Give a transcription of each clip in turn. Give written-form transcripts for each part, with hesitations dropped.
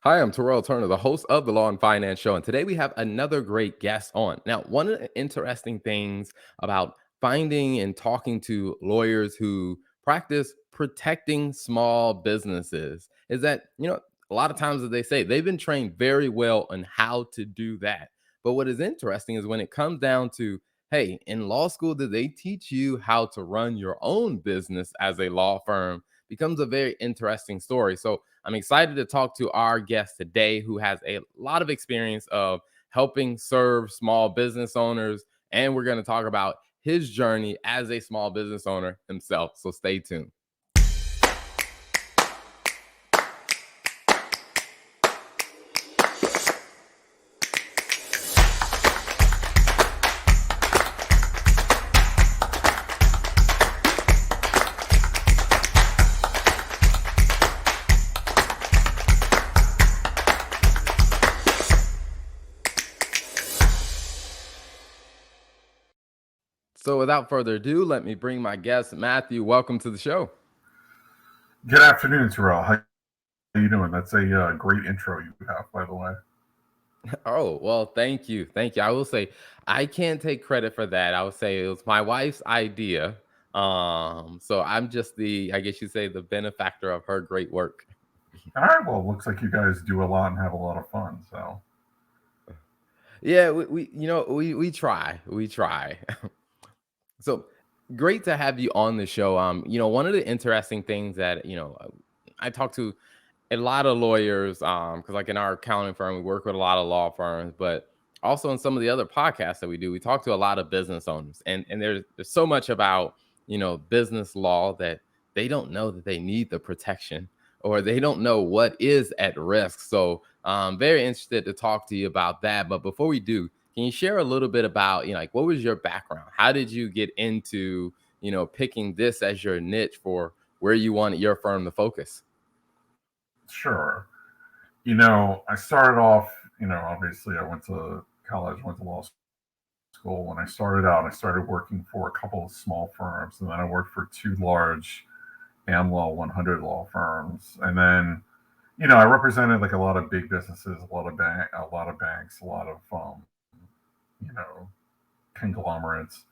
Hi, I'm Terrell Turner, the host of the Law and Finance Show. And today we have another great guest on. Now, one of the interesting things about finding and talking to lawyers who practice protecting small businesses is that, a lot of times, as they say, they've been trained very well on how to do that. But what is interesting is when it comes down to, hey, in law school, did they teach you how to run your own business as a law firm? Becomes a very interesting story. So, I'm excited to talk to our guest today who has a lot of experience of helping serve small business owners. And we're going to talk about his journey as a small business owner himself. So stay tuned. So without further ado, let me bring my guest, Matthew. Welcome to the show. Good afternoon, Terrell. How you doing? That's a great intro you have, by the way. Oh, well, thank you. Thank you. I will say I can't take credit for that. I would say it was my wife's idea. So I'm just I guess you say the benefactor of her great work. All right. Well, it looks like you guys do a lot and have a lot of fun. So, Yeah, we try. We try. So great to have you on the show. One of the interesting things that, I talk to a lot of lawyers, because like in our accounting firm, we work with a lot of law firms, but also in some of the other podcasts that we do, we talk to a lot of business owners. And there's so much about, business law that they don't know that they need the protection or they don't know what is at risk. So very interested to talk to you about that. But before we do, can you share a little bit about, like what was your background? How did you get into, picking this as your niche for where you wanted your firm to focus? sure. I started off, obviously I went to college, went to law school. When I started out, I started working for a couple of small firms, and then I worked for two large AmLaw 100 law firms. And then, I represented like a lot of big businesses, a lot of banks, a lot of, you know, conglomerates.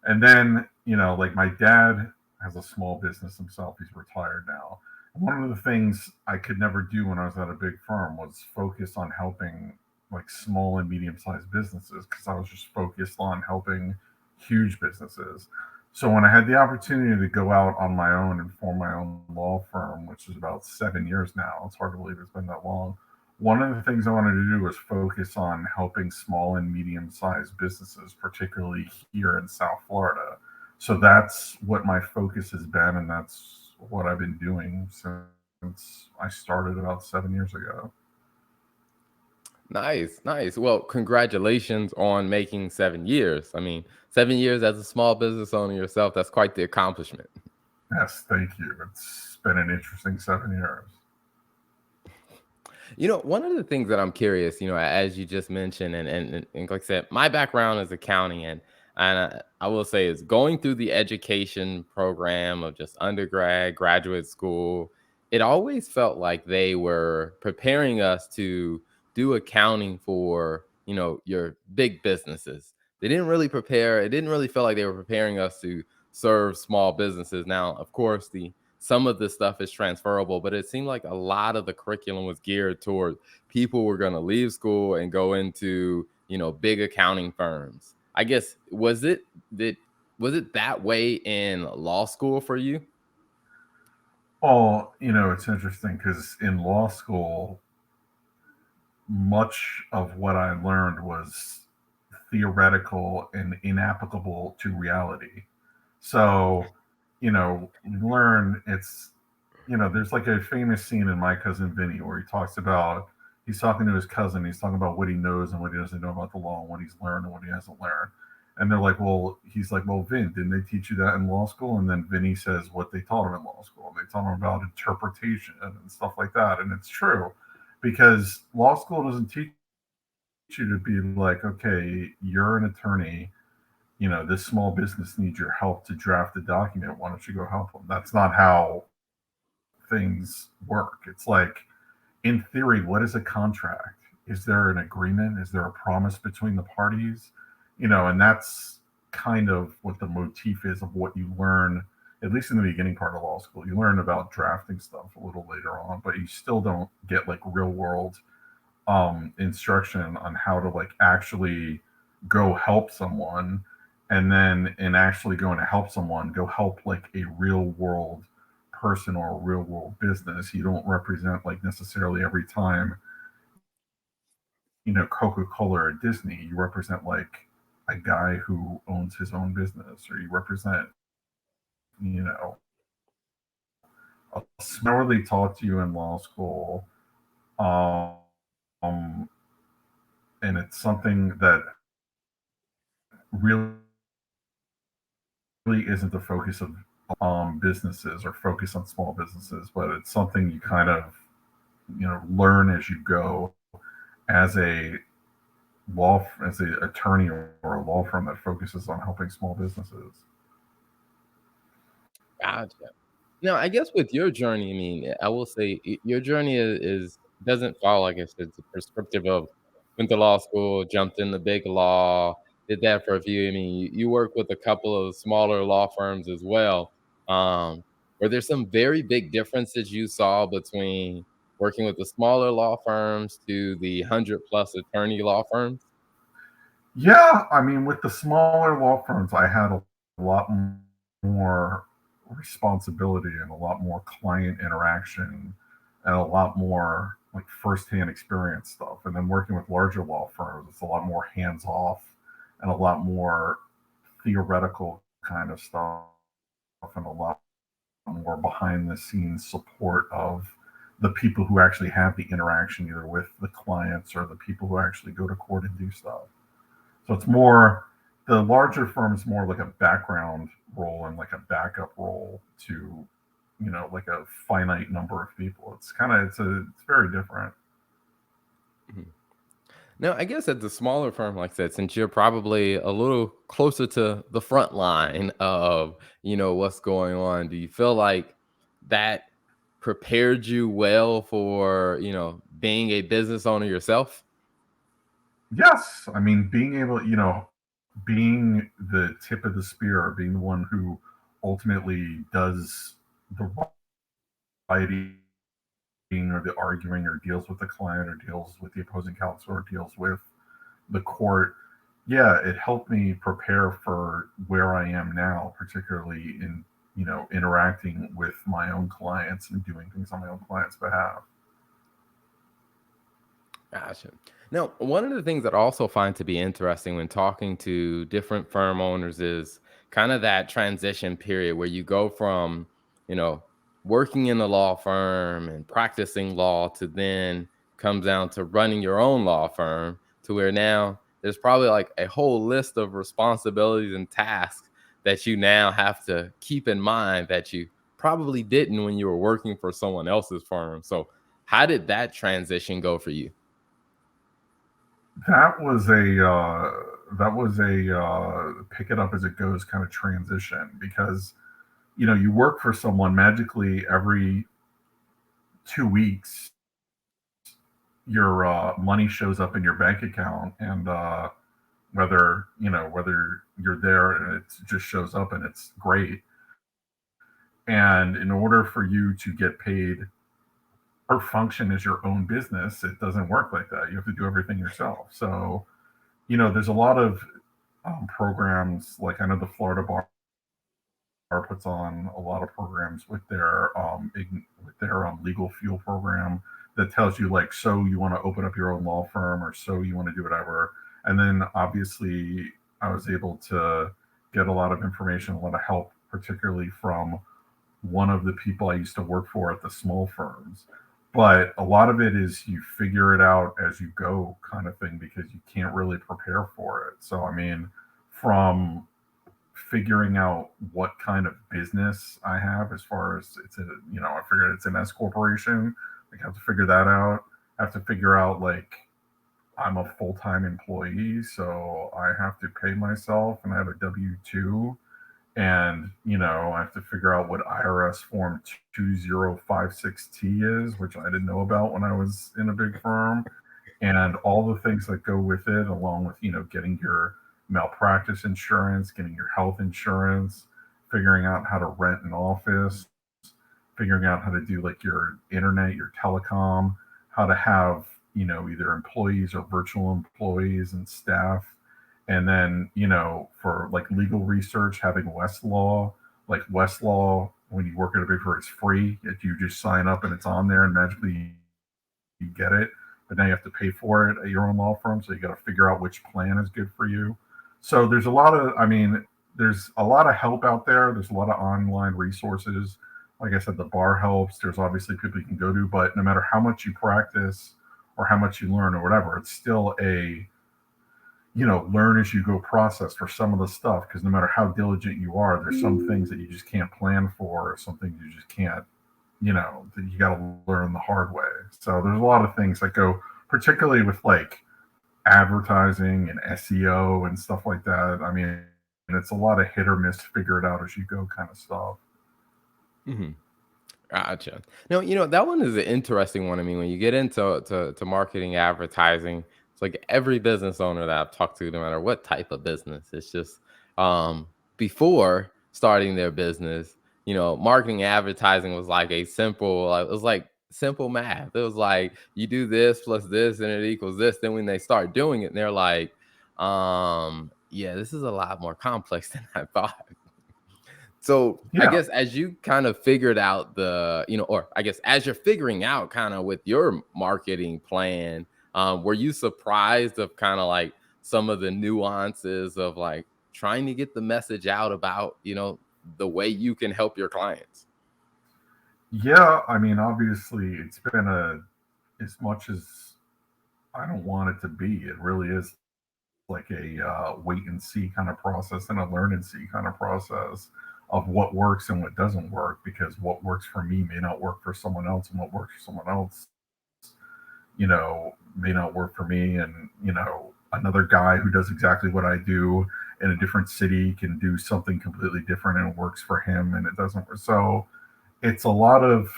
And then, like my dad has a small business himself. He's retired now. One of the things I could never do when I was at a big firm was focus on helping like small and medium sized businesses because I was just focused on helping huge businesses. So when I had the opportunity to go out on my own and form my own law firm, which is about 7 years now, it's hard to believe it's been that long. One of the things I wanted to do was focus on helping small and medium sized businesses, particularly here in South Florida. So that's what my focus has been, and that's what I've been doing since I started about 7 years ago. Nice, nice. Well, congratulations on making 7 years. I mean, 7 years as a small business owner yourself, that's quite the accomplishment. Yes, thank you. It's been an interesting 7 years. One of the things that I'm curious, as you just mentioned, and like I said, my background is accounting, and I will say is going through the education program of just undergrad, graduate school. It always felt like they were preparing us to do accounting for, your big businesses. They didn't really prepare. It didn't really feel like they were preparing us to serve small businesses. Now, of course, the some of the stuff is transferable, but it seemed like a lot of the curriculum was geared toward people were going to leave school and go into, big accounting firms. I guess that was it that way in law school for you? Well, it's interesting because in law school, much of what I learned was theoretical and inapplicable to reality. So, you learn there's like a famous scene in My Cousin Vinny where he's talking to his cousin, he's talking about what he knows and what he doesn't know about the law and what he's learned and what he hasn't learned. And they're like, well, he's like, well, Vin, didn't they teach you that in law school? And then Vinny says what they taught him in law school. They taught him about interpretation and stuff like that. And it's true because law school doesn't teach you to be like, okay, you're an attorney, this small business needs your help to draft a document. Why don't you go help them? That's not how things work. It's like in theory, what is a contract? Is there an agreement? Is there a promise between the parties? And that's kind of what the motif is of what you learn, at least in the beginning part of law school. You learn about drafting stuff a little later on, but you still don't get like real world instruction on how to like actually go help someone, and then in actually going to help someone, go help like a real world person or a real world business. You don't represent like necessarily every time, Coca-Cola or Disney. You represent like a guy who owns his own business, or you represent, a similarly taught to you in law school. um, and it's something that really isn't the focus of businesses or focus on small businesses, but it's something you kind of learn as you go as a as a attorney or a law firm that focuses on helping small businesses. Gotcha. Now, I guess with your journey, I mean, I will say your journey is doesn't follow, like I said, the prescriptive of went to law school, jumped into big law, did that for a few. I mean, you work with a couple of smaller law firms as well. Were there some very big differences you saw between working with the smaller law firms to the 100 plus attorney law firms? Yeah, I mean, with the smaller law firms, I had a lot more responsibility and a lot more client interaction and a lot more like firsthand experience stuff. And then working with larger law firms, it's a lot more hands off and a lot more theoretical kind of stuff and a lot more behind the scenes support of the people who actually have the interaction either with the clients or the people who actually go to court and do stuff. So it's more, the larger firm is more like a background role and like a backup role to, like a finite number of people. It's very different. Mhm. Now, I guess at the smaller firm like that, since you're probably a little closer to the front line of, what's going on, do you feel like that prepared you well for, being a business owner yourself? Yes, I mean, being able, being the tip of the spear, being the one who ultimately does the writing or the arguing or deals with the client or deals with the opposing counsel or deals with the court. Yeah, it helped me prepare for where I am now, particularly in, interacting with my own clients and doing things on my own clients' behalf. Gotcha. Now, one of the things that I also find to be interesting when talking to different firm owners is kind of that transition period where you go from, you know, working in a law firm and practicing law to then comes down to running your own law firm to where now there's probably like a whole list of responsibilities and tasks that you now have to keep in mind that you probably didn't when you were working for someone else's firm. So, how did that transition go for you? That was a pick it up as it goes kind of transition because you work for someone magically every 2 weeks. Your money shows up in your bank account, and whether you're there and it just shows up and it's great. And in order for you to get paid or function as your own business, it doesn't work like that. You have to do everything yourself. So, there's a lot of programs, like I know the Florida Bar puts on a lot of programs with their legal fuel program that tells you like, so you want to open up your own law firm or so you want to do whatever. And then obviously I was able to get a lot of information, a lot of help, particularly from one of the people I used to work for at the small firms. But a lot of it is you figure it out as you go kind of thing because you can't really prepare for it. So, I mean, from figuring out what kind of business I have as far as I figured it's an S corporation. Like, I have to figure that out. I have to figure out like I'm a full time employee, so I have to pay myself and I have a W 2, And I have to figure out what IRS form 2056T is, which I didn't know about when I was in a big firm, and all the things that go with it, along with getting your malpractice insurance, getting your health insurance, figuring out how to rent an office, figuring out how to do like your internet, your telecom, how to have either employees or virtual employees and staff, and then for like legal research, having Westlaw. Like Westlaw, when you work at a big firm, it's free. If you just sign up and it's on there, and magically you get it, but now you have to pay for it at your own law firm. So you got to figure out which plan is good for you. So there's a lot of, I mean, there's a lot of help out there. There's a lot of online resources. Like I said, the bar helps. There's obviously people you can go to, but no matter how much you practice or how much you learn or whatever, it's still a learn as you go process for some of the stuff, because no matter how diligent you are, there's some things that you just can't plan for, or some things you just can't, that you got to learn the hard way. So there's a lot of things that go, particularly with like advertising and SEO and stuff like that. I mean, it's a lot of hit or miss, figure it out as you go kind of stuff. Mhm. Gotcha. No, that one is an interesting one. I mean, when you get into marketing, advertising, it's like every business owner that I've talked to, no matter what type of business, it's just um, before starting their business, marketing, advertising was like a simple, it was like simple math. It was like you do this plus this and it equals this. Then when they start doing it, they're like, yeah, this is a lot more complex than I thought. So I Yeah. guess as you kind of figured out or I guess as you're figuring out kind of with your marketing plan, were you surprised of kind of like some of the nuances of like trying to get the message out about, the way you can help your clients? Yeah. I mean, obviously, it's been as much as I don't want it to be, it really is like a wait and see kind of process and a learn and see kind of process of what works and what doesn't work, because what works for me may not work for someone else, and what works for someone else, may not work for me. And, another guy who does exactly what I do in a different city can do something completely different and it works for him and it doesn't work. So it's a lot of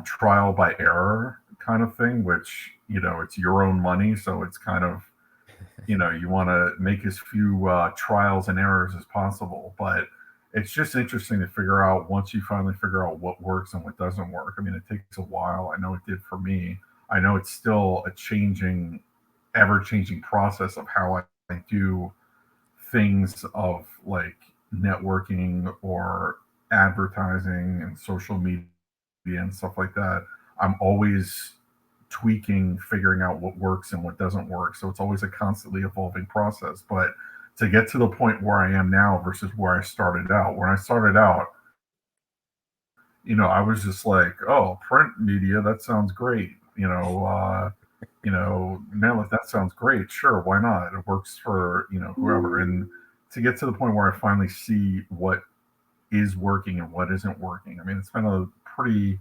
trial by error kind of thing, which, it's your own money. So it's kind of, you want to make as few trials and errors as possible. But it's just interesting to figure out, once you finally figure out what works and what doesn't work. I mean, it takes a while. I know it did for me. I know it's still a changing, ever changing process of how I do things of like networking or advertising and social media and stuff like that. I'm always tweaking, figuring out what works and what doesn't work. So it's always a constantly evolving process. But to get to the point where I am now versus where I started out, when I started out, I was just like, oh, print media, that sounds great. Mail it, that sounds great. Sure, why not? It works for whoever. And to get to the point where I finally see what is working and what isn't working. I mean, it's been a pretty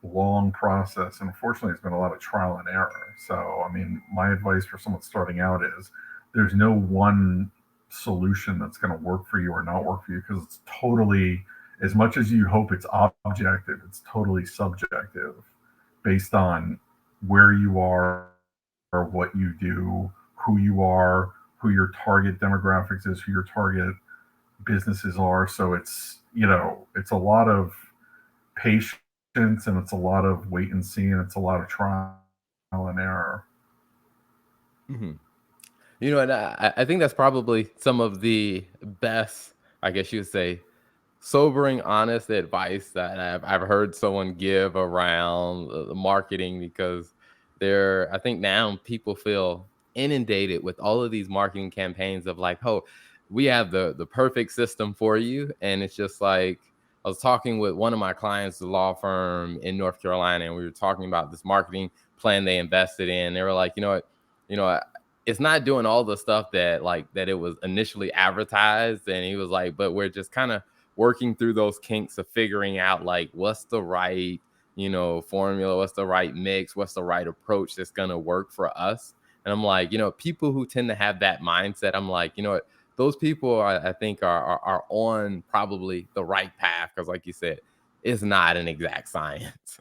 long process, and unfortunately, it's been a lot of trial and error. So, I mean, my advice for someone starting out is there's no one solution that's going to work for you or not work for you, because it's totally, as much as you hope it's objective, it's totally subjective based on where you are, what you do, who you are, who your target demographics is, who your target businesses are. So it's a lot of patience, and it's a lot of wait and see, and it's a lot of trial and error. Mhm. And I think that's probably some of the best, I guess you would say, sobering, honest advice that I've heard someone give around the marketing, because I think now people feel inundated with all of these marketing campaigns of like, oh, we have the perfect system for you. And it's just like, I was talking with one of my clients, the law firm in North Carolina, and we were talking about this marketing plan they invested in. They were like, you know, it's not doing all the stuff that it was initially advertised. And he was like, but we're just kind of working through those kinks of figuring out like what's the right, formula, what's the right mix, what's the right approach that's going to work for us. And I'm like, people who tend to have that mindset, I'm like, those people I think are on probably the right path because, like you said, it's not an exact science.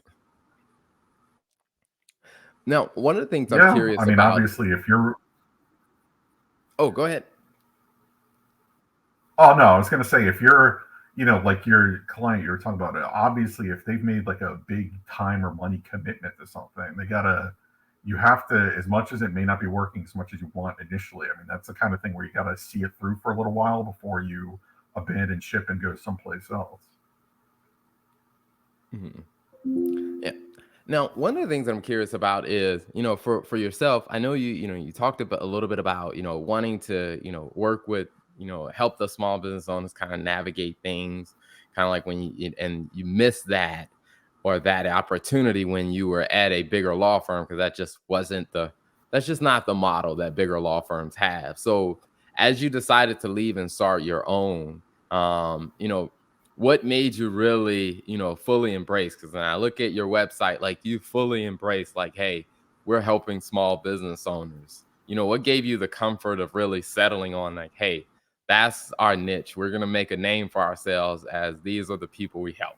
Now, one of the things I'm Yeah, I curious mean, about. obviously, if you're Oh, go ahead. oh no, I was gonna say if you're, like your client you were talking about, obviously if they've made like a big time or money commitment to something, you have to, as much as it may not be working as much as you want initially. I mean, that's the kind of thing where you gotta see it through for a little while before you abandon ship and go someplace else. Mhm. Yeah. Now, one of the things that I'm curious about is, for yourself, I know you talked about a little bit about, wanting to, work with, help the small business owners kind of navigate things, kind of like when and you miss that or that opportunity when you were at a bigger law firm because that's just not the model that bigger law firms have. So, as you decided to leave and start your own, what made you really, fully embrace? Because when I look at your website, like you fully embrace, like, hey, we're helping small business owners. What gave you the comfort of really settling on, like, hey, that's our niche. We're gonna make a name for ourselves as these are the people we help.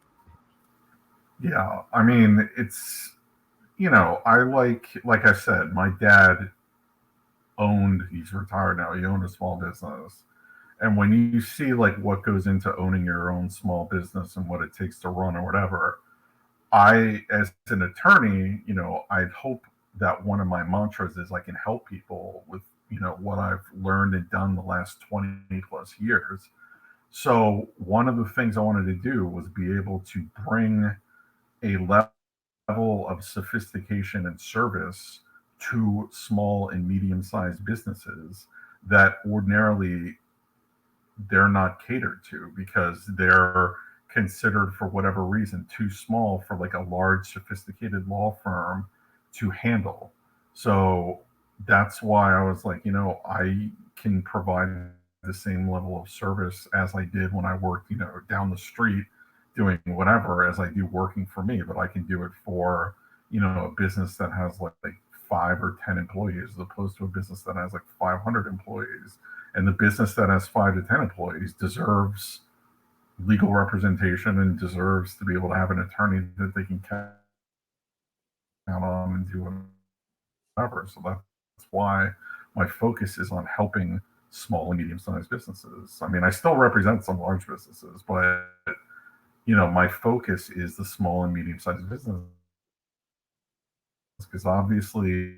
Yeah, I mean, I like I said, my dad he's retired now, he owned a small business. And when you see like what goes into owning your own small business and what it takes to run or whatever, as an attorney, I'd hope that one of my mantras is I can help people with, what I've learned and done the last 20 plus years. So one of the things I wanted to do was be able to bring a level of sophistication and service to small and medium sized businesses that ordinarily they're not catered to because they're considered for whatever reason too small for like a large sophisticated law firm to handle. So that's why I was like, I can provide the same level of service as I did when I worked, down the street doing whatever as I do working for me, but I can do it for, a business that has like 5 or 10 employees as opposed to a business that has like 500 employees. And the business that has 5 to 10 employees deserves legal representation and deserves to be able to have an attorney that they can count on and do whatever. So that's why my focus is on helping small and medium sized businesses. I mean, I still represent some large businesses, but my focus is the small and medium sized business because obviously,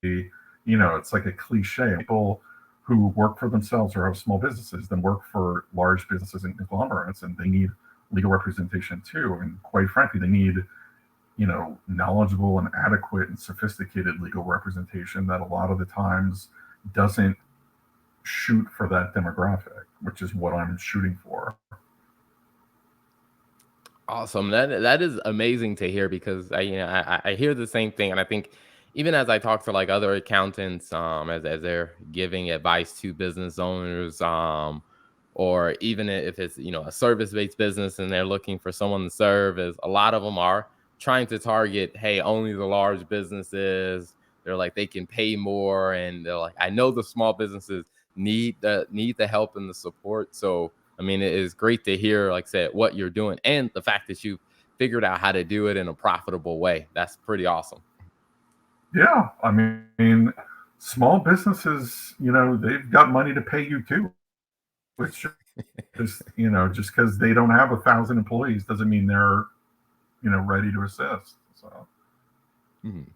it's like a cliche. People who work for themselves or have small businesses then work for large businesses and conglomerates, and they need legal representation too. And quite frankly, they need, knowledgeable and adequate and sophisticated legal representation that a lot of the times doesn't shoot for that demographic, which is what I'm shooting for. Awesome. That is amazing to hear because I hear the same thing, and I think even as I talk to like other accountants, as they're giving advice to business owners, or even if it's a service based business and they're looking for someone to serve, as a lot of them are trying to target, hey, only the large businesses. They're like they can pay more, and they're like, I know the small businesses need the help and the support, so I mean, it is great to hear, like I said, what you're doing and the fact that you figured out how to do it in a profitable way. That's pretty awesome. Yeah, I mean, small businesses, they've got money to pay you too. It's just, just because they don't have 1,000 employees doesn't mean they're ready to assist. So. Mhm.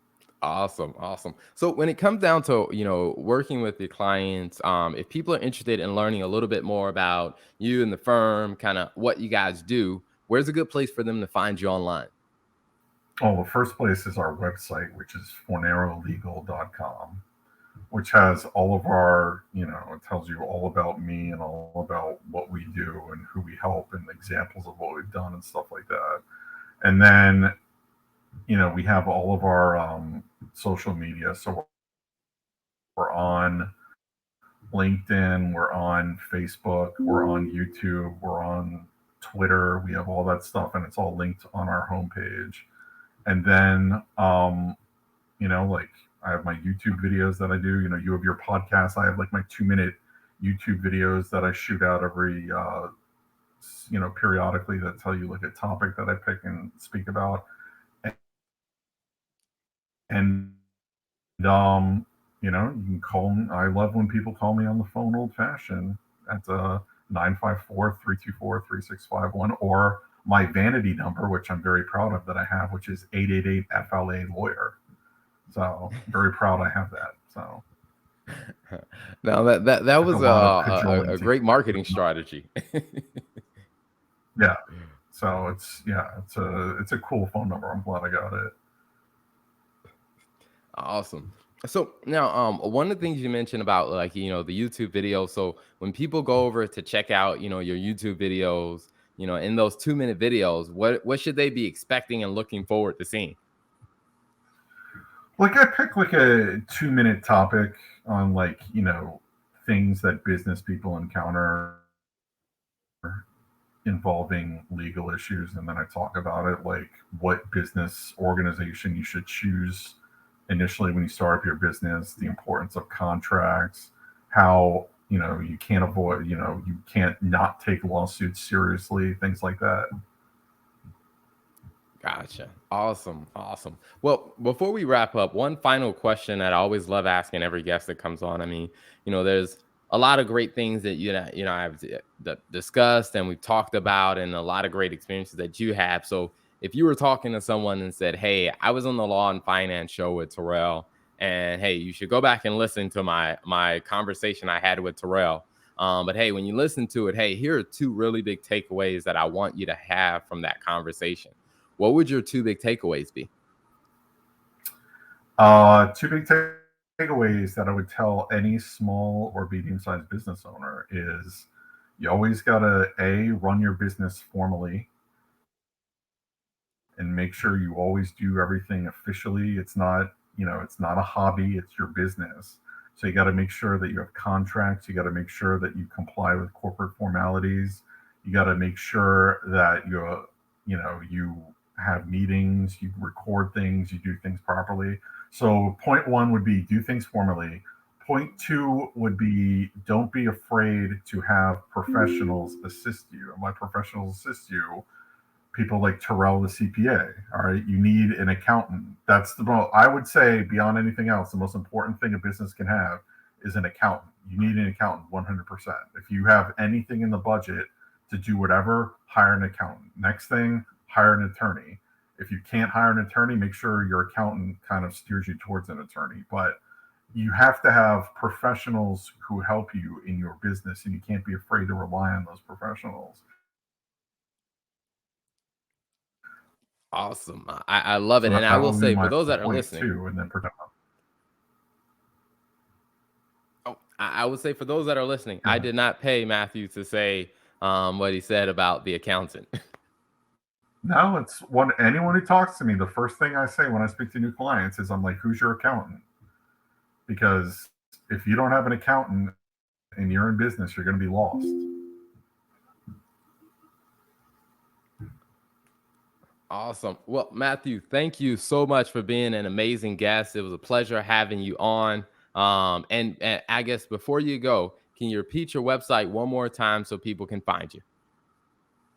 Awesome, awesome. So when it comes down to working with your clients, if people are interested in learning a little bit more about you and the firm, kind of what you guys do, where's a good place for them to find you online? Oh, the first place is our website, which is fornarolegal.com, which has all of our, it tells you all about me and all about what we do and who we help and examples of what we've done and stuff like that. And then, we have all of our social media. So we're on LinkedIn, we're on Facebook, we're on YouTube, we're on Twitter. We have all that stuff and it's all linked on our homepage. And then, like I have my YouTube videos that I do. You have your podcast. I have like my 2 minute YouTube videos that I shoot out every periodically that tell you like a topic that I pick and speak about. And you can call me. I love when people call me on the phone old fashioned at 954-324-3651, or my vanity number, which I'm very proud of that I have, which is 888 FLA lawyer. So very proud I have that. So Now that took a was lot of a cajoling to great marketing strategy. yeah. So it's a cool phone number. I'm glad I got it. Awesome. So now, one of the things you mentioned about like the YouTube video. So when people go over to check out your YouTube videos, in those 2-minute videos, what should they be expecting and looking forward to seeing? Like I pick like a 2-minute topic on like things that business people encounter involving legal issues, and then I talk about it, like what business organization you should choose initially when you start up your business, the importance of contracts, how you can't avoid, you can't not take lawsuits seriously, things like that. Gotcha. Awesome. Awesome. Well, before we wrap up, one final question that I always love asking every guest that comes on. I mean, there's a lot of great things that I've discussed and we've talked about, and a lot of great experiences that you have. So, if you were talking to someone and said, "Hey, I was on the Law and Finance show with Terrell, and hey, you should go back and listen to my conversation I had with Terrell." But hey, when you listen to it, hey, here are two really big takeaways that I want you to have from that conversation. What would your two big takeaways be? Two big takeaways that I would tell any small or medium-sized business owner is you always gotta run your business formally and make sure you always do everything officially. It's not a hobby, it's your business. So you got to make sure that you have contracts, you got to make sure that you comply with corporate formalities. You got to make sure that you have meetings, you record things, you do things properly. So point one would be do things formally. Point two would be don't be afraid to have professionals assist you. And by professionals assist you, people like Terrell, the CPA. All right, you need an accountant. That's I would say, beyond anything else, the most important thing a business can have is an accountant. You need an accountant 100%. If you have anything in the budget to do whatever, hire an accountant. Next thing, hire an attorney. If you can't hire an attorney, make sure your accountant kind of steers you towards an attorney. But you have to have professionals who help you in your business, and you can't be afraid to rely on those professionals. Awesome. I love So it. And I that will will be say, for my those that are point listening, too, and then I would say for those that are listening, go I ahead. did not pay Matthew to say what he said about the accountant. No, it's one anyone who talks to me, the first thing I say when I speak to new clients is I'm like, who's your accountant? Because if you don't have an accountant and you're in business, you're going to be lost. Awesome. Well, Matthew, thank you so much for being an amazing guest. It was a pleasure having you on. And I guess before you go, can you repeat your website one more time so people can find you?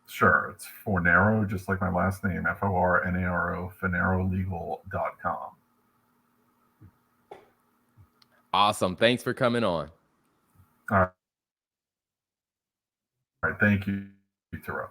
Sure, it's Fornaro, just like my last name, Fornaro, FornaroLegal.com. Awesome. Thanks for coming on. All right, thank you, Terrell.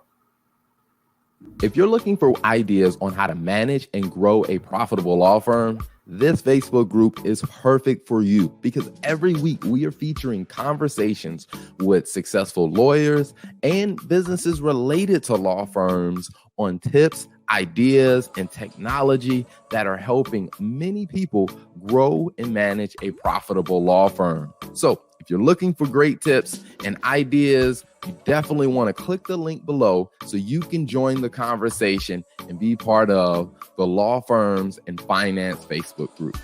If you're looking for ideas on how to manage and grow a profitable law firm, this Facebook group is perfect for you because every week we are featuring conversations with successful lawyers and businesses related to law firms on tips, ideas, and technology that are helping many people grow and manage a profitable law firm. So if you're looking for great tips and ideas, you definitely want to click the link below so you can join the conversation and be part of the Law Firms and Finance Facebook group.